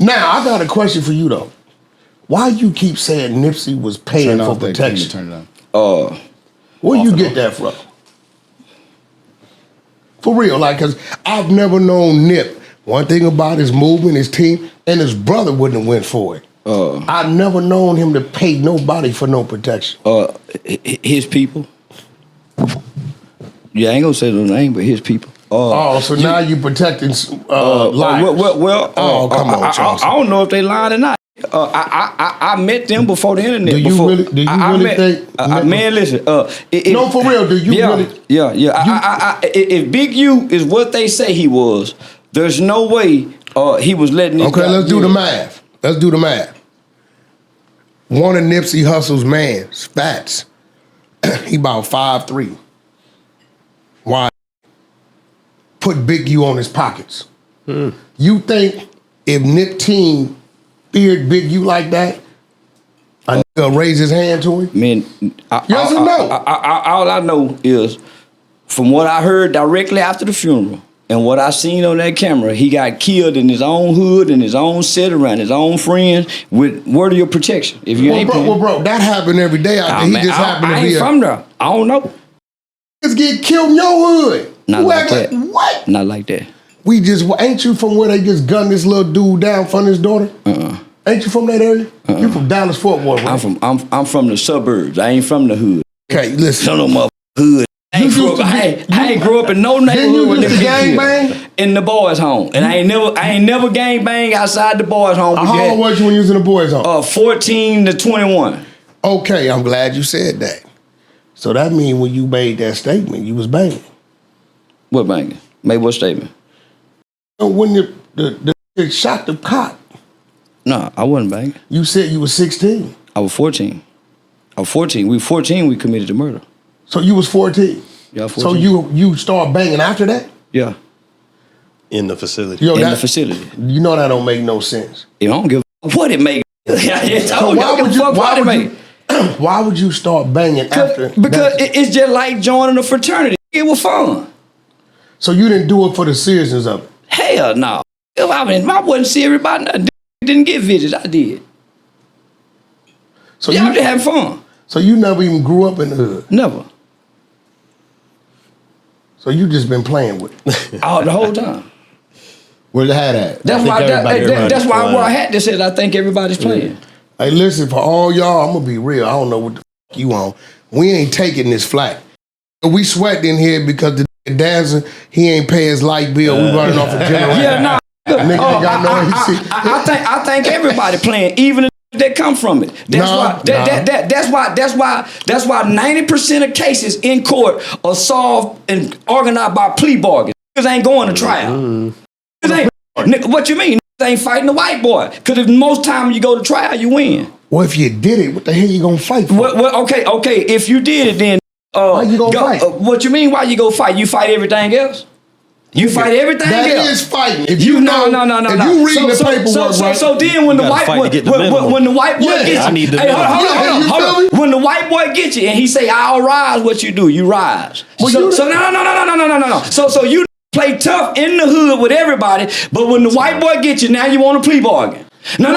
Now, I got a question for you, though. Why you keep saying Nipsey was paying for protection? Turn it on. Where you get that from? For real, like, because I've never known Nip. One thing about his movement, his team, and his brother wouldn't have went for it. I've never known him to pay nobody for no protection. His people. Yeah, I ain't gonna say no name, but his people. So now you protecting lives. Well, come on, Charleston. I don't know if they lied or not. I met them before the internet. Do you really think? Man, listen. No, for real. Do you really? Yeah. If Big U is what they say he was, there's no way he was letting this. Okay, let's do the math. Let's do the math. One of Nipsey Hussle's man, Spats, he about 5'3". Why? Put Big U on his pockets. You think if Nip team feared Big U like that, a nigga raise his hand to him? Man, yes or no? All I know is, from what I heard directly after the funeral and what I seen on that camera, he got killed in his own hood, in his own city, around his own friends, with word of your protection. If you ain't bro, that happened every day out there. He just happened to be from there. I don't know. Just get killed in your hood. Not like that. What? Not like that. We just, ain't you from where they just gunned this little dude down in front of his daughter? Ain't you from that area? You from Dallas Fort Worth, right? I'm from the suburbs. I ain't from the hood. Okay, listen. Don't know motherfucking hood. I ain't grew up in no neighborhood where they gang bang in the boys' home, and I ain't never gang bang outside the boys' home. How old was you when you was in the boys' home? 14 to 21. Okay, I'm glad you said that. So that means when you made that statement, you was banging. What banging? Made what statement? When they shot the cop. No, I wasn't banging. You said you was 16. I was 14. I was 14. We 14. We committed the murder. So you was 14. Yeah, 14. So you start banging after that? Yeah. In the facility. Yo, in the facility. You know that don't make no sense. I don't give a what it make. So why would you start banging after? Because it's just like joining a fraternity. It was fun. So you didn't do it for the seriousness of it? Hell no. I wasn't serious about nothing. Didn't get visits. I did. So y'all just having fun. So you never even grew up in the hood? Never. So you just been playing with it? The whole time. Where's the hat at? That's why I wore a hat that says I think everybody's playing. Hey, listen, for all y'all, I'm gonna be real. I don't know what the fuck you on. We ain't taking this flack. We sweat in here because the dancing, he ain't pay his light bill. We running off a generator. Yeah, nah. Nigga got no AC. I think everybody playing, even that come from it. That's why 90% of cases in court are solved and organized by plea bargains. Niggas ain't going to trial. What you mean? Niggas ain't fighting the white boy. Because if most time you go to trial, you win. Well, if you did it, what the hell you gonna fight for? Well, okay. If you did it, then why you gonna fight? What you mean? Why you go fight? You fight everything else. You fight everything else. That is fighting. If no. If you reading the paperwork, right? So then when the white boy gets you, when the white boy gets you and he say, "I'll rise," what you do? You rise. No. So you play tough in the hood with everybody, but when the white boy gets you, now you want a plea bargain. No. You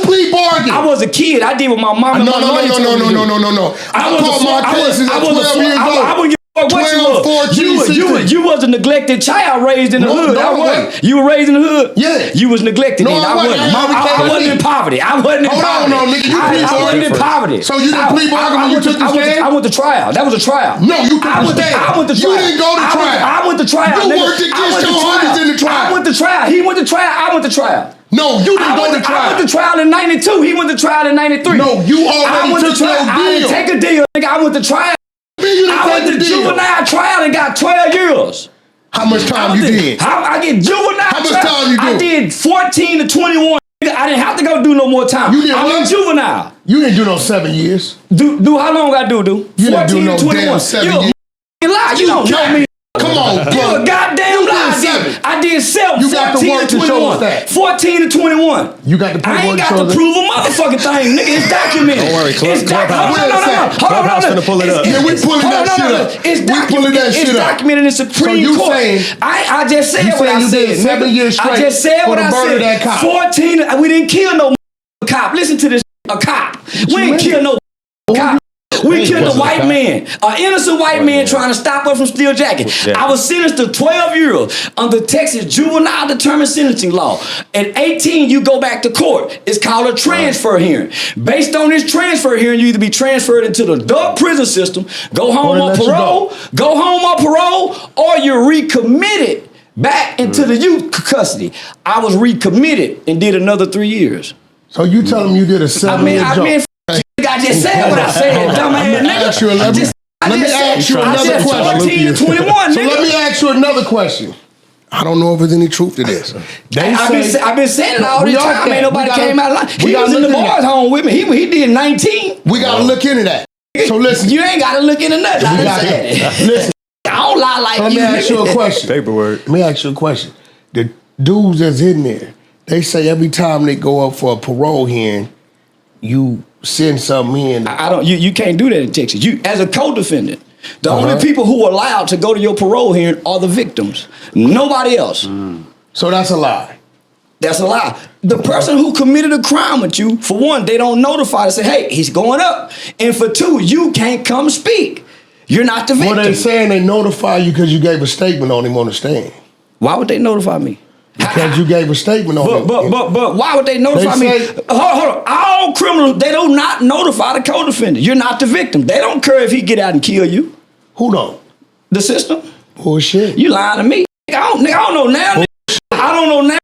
plea bargain. I was a kid. I did what my mom and my mother told me to do. No. I caught my cases at 12 years old. I wouldn't give a fuck what you was a neglected child raised in the hood. I wasn't. You were raised in the hood? Yeah. You was neglected then. I wasn't. I wasn't in poverty. I wasn't in poverty. So you didn't plea bargain when you took the stand? I went to trial. That was a trial. No, you took the stand. I went to trial. You didn't go to trial. I went to trial. You worked against your homies in the trial. I went to trial. He went to trial. I went to trial. No, you didn't go to trial. I went to trial in 92. He went to trial in 93. No, you already took your deal. I didn't take a deal. Nigga, I went to trial. I went to juvenile trial and got 12 years. How much time you did? I get juvenile trial. How much time you do? I did 14 to 21. I didn't have to go do no more time. I'm in juvenile. You didn't do no 7 years. Do how long I do? You didn't do no damn 7 years. You lie. You don't know me. Come on, bro. You a goddamn lie. I did 7. You got the work to show us that. 14 to 21. You got the paperwork I ain't got to show to prove a motherfucking thing, nigga. It's documented. Don't worry, Hold on. Clubhouse finna pull it up. Yeah, we pulling that shit up. It's documented in Supreme you Court. saying- I just said what I you said. did 7 years straight I just said for what the I murder of that said. cop. 14. We didn't kill no cop. Listen to this. A cop. We ain't kill no cop. We killed a white man, an innocent white man trying to stop us from steal jacket. I was sentenced to 12 years under Texas juvenile determined sentencing law. At 18, you go back to court. It's called a transfer hearing. Based on this transfer hearing, you either be transferred into the adult prison system, go home on parole, or you're recommitted back into the youth custody. I was recommitted and did another 3 years. So you tell them you did a 7-year jump. I just said what I said, dumbass nigga. Let me ask you another question. 14 to 21, so let me ask you another question. I don't know if there's any truth to this. I've been saying it all this time. Ain't nobody came out of line. He was in the boys' home with me. He did 19. We got to look into that. So listen. You ain't got to look into nothing. Listen. I don't lie like Let me ask you a question. Paperwork. Let me ask you a question. The dudes that's in there, they say every time they go up for a parole hearing, you send something in. You can't do that in Texas. You as a co-defendant, the only people who are allowed to go to your parole hearing are the victims. Nobody else. So that's a lie. That's a lie. The person who committed a crime with you, for one, they don't notify to say, hey, he's going up. And for two, you can't come speak. You're not the victim. Well, they saying they notify you because you gave a statement on him on the stand. Why would they notify me? Because you gave a statement on him. But why would they notify me? Hold on. All criminals, they do not notify the co-defendant. You're not the victim. They don't care if he get out and kill you. Who don't? The system. Bullshit. You lying to me. I don't know now. I don't know now.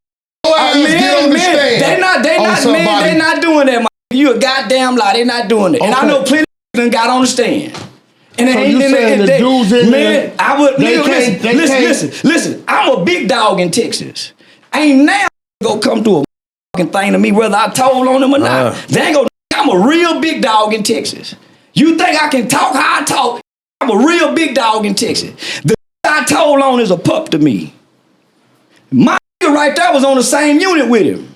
They not doing that, man. You a goddamn lie. They not doing it. Okay. And I know plenty of them got on the stand. And so you saying the dudes in there, I would listen. I'm a big dog in Texas. Ain't now gonna come to a fucking thing to me whether I told on them or not. They ain't gonna. I'm a real big dog in Texas. You think I can talk how I talk? I'm a real big dog in Texas. The I told on is a pup to me. My nigga right there was on the same unit with him.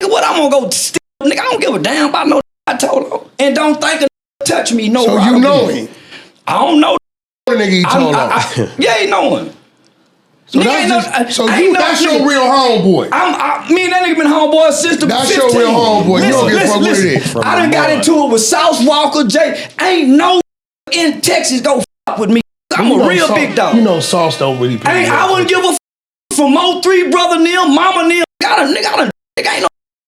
What I'm gonna go steal? Nigga, I don't give a damn about no I told on. And don't think a touch me no. So you know him? I don't know. The nigga he told on. Yeah, he know him. So that's your real homeboy. Me and that nigga been homeboys since the 15. That's your real homeboy. You don't give a fuck what it is. I done got into it with South Walker, Jay. Ain't no in Texas go fuck with me. I'm a real big dog. You know Sauce don't really pay. I wouldn't give a fuck from 03, brother Neil, mama Neil. Nigga ain't no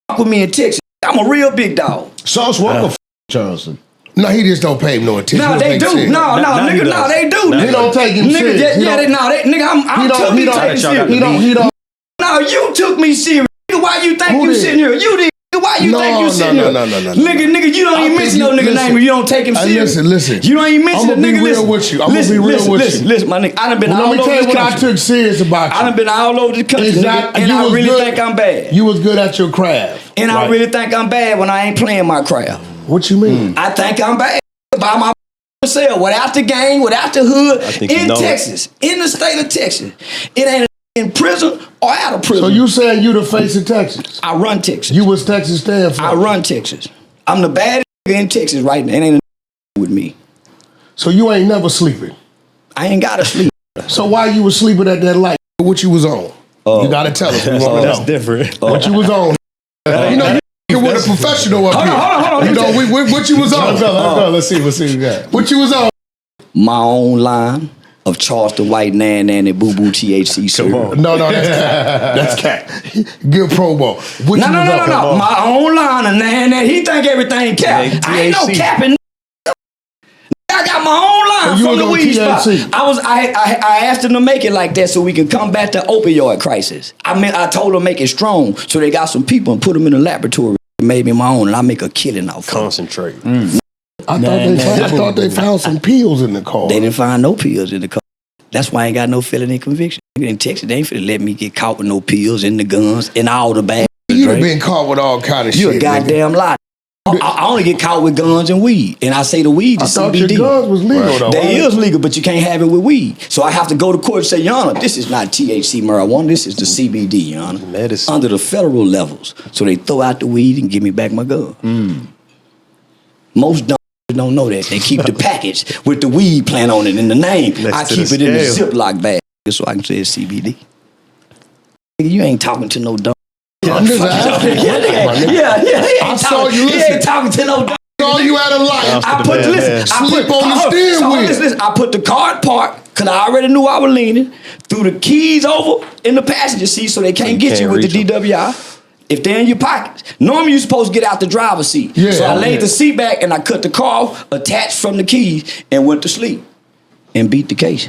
fuck with me in Texas. I'm a real big dog. Sauce Walker Charleston. No, he just don't pay him no attention. No, they do. No, nigga, they do. He don't take him serious. I'm No, you took me serious. Nigga, why you think you sitting here? You did. Why you think you sitting here? No. Nigga, you don't even mention no nigga name if you don't take him serious. Listen. You don't even mention the nigga. I'm gonna be real with you. I'm gonna be real with you. Listen, my nigga. I done been all over this country. Let me tell you what I took serious about you. I done been all over the country, nigga, and I really think I'm bad. You was good at your craft. And I really think I'm bad when I ain't playing my craft. What you mean? I think I'm bad by my myself, without the gang, without the hood, in Texas, in the state of Texas. It ain't in prison or out of prison. So you saying you the face of Texas? I run Texas. You was Texas stand for? I run Texas. I'm the baddest nigga in Texas right now. It ain't a with me. So you ain't never sleeping? I ain't gotta sleep. So why you was sleeping at that light? What you was on? You gotta tell us. We want to know. That's different. What you was on? You know, you with a professional up here. Hold on. You know, what you was on? Let's go. Let's see what we got. What you was on? My own line of Charleston White Nan and Boo Boo THC syrup. No, that's cat. Good promo. No. My own line of Nan. He think everything cap. I ain't no capping. I got my own line from the weed spot. I asked them to make it like that so we can combat the opioid crisis. I told them make it strong so they got some people and put them in the laboratory. Made me my own and I make a killing off. Concentrate. I thought they found some pills in the car. They didn't find no pills in the car. That's why I ain't got no felony conviction. In Texas, they ain't finna let me get caught with no pills in the guns and all the bags. You'd have been caught with all kind of shit. You a goddamn lie. I only get caught with guns and weed, and I say the weed is I thought CBD. your guns was legal though. They is legal, but you can't have it with weed. So I have to go to court and say, Your Honor, this is not THC marijuana. This is the CBD, Your Honor. Medicine. Under the federal levels. So they throw out the weed and give me back my gun. Most don't know that. They keep the package with the weed plant on it and the name. Next I to keep the it in the scale. Ziploc bag so I can say it's CBD. You ain't talking to no dog. I'm just asking. Yeah, he I ain't saw talking, you he listen. ain't talking to no dog. Saw you at a light. I put Sleep on the steering wheel. listen, I put the car parked because I already knew I was leaning. Threw the keys over in the passenger seat so they can't get you with the DWI. If they're in your pockets. Normally you're supposed to get out the driver's seat. Yeah, so I laid yeah. the seat back and I cut the car off, attached from the keys, and went to sleep. And beat the case.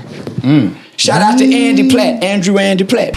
Shout out to Andrew Platt.